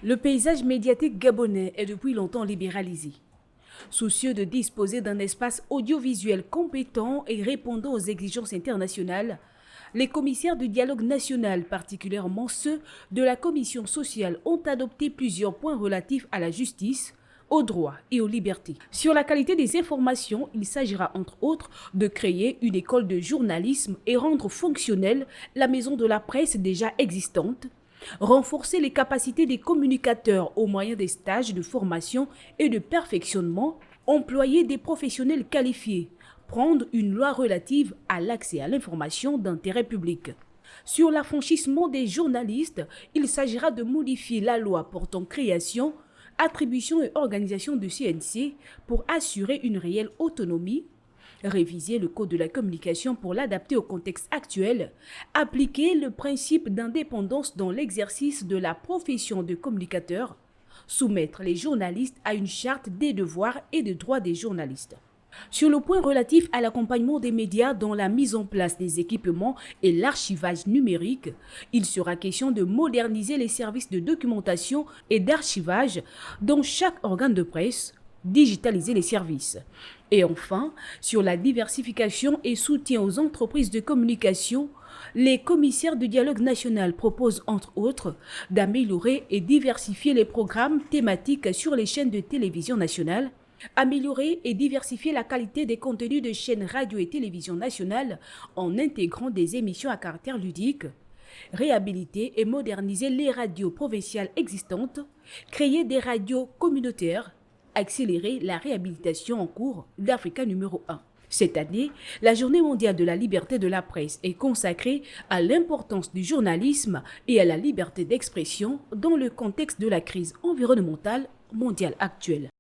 Le paysage médiatique gabonais est depuis longtemps libéralisé. Soucieux de disposer d'un espace audiovisuel compétent et répondant aux exigences internationales, les commissaires du dialogue national, particulièrement ceux de la commission sociale, ont adopté plusieurs points relatifs à la justice, aux droits et aux libertés. Sur la qualité des informations, il s'agira entre autres de créer une école de journalisme et rendre fonctionnelle la maison de la presse déjà existante, renforcer les capacités des communicateurs au moyen des stages de formation et de perfectionnement, employer des professionnels qualifiés, prendre une loi relative à l'accès à l'information d'intérêt public. Sur l'affranchissement des journalistes, il s'agira de modifier la loi portant création, attribution et organisation du CNC pour assurer une réelle autonomie, réviser le code de la communication pour l'adapter au contexte actuel, appliquer le principe d'indépendance dans l'exercice de la profession de communicateur, soumettre les journalistes à une charte des devoirs et des droits des journalistes. Sur le point relatif à l'accompagnement des médias dans la mise en place des équipements et l'archivage numérique, il sera question de moderniser les services de documentation et d'archivage dans chaque organe de presse, digitaliser les services. Et enfin, sur la diversification et soutien aux entreprises de communication, les commissaires du dialogue national proposent entre autres d'améliorer et diversifier les programmes thématiques sur les chaînes de télévision nationales, améliorer et diversifier la qualité des contenus de chaînes radio et télévision nationales en intégrant des émissions à caractère ludique, réhabiliter et moderniser les radios provinciales existantes, créer des radios communautaires, accélérer la réhabilitation en cours d'Africa numéro 1. Cette année, la Journée mondiale de la liberté de la presse est consacrée à l'importance du journalisme et à la liberté d'expression dans le contexte de la crise environnementale mondiale actuelle.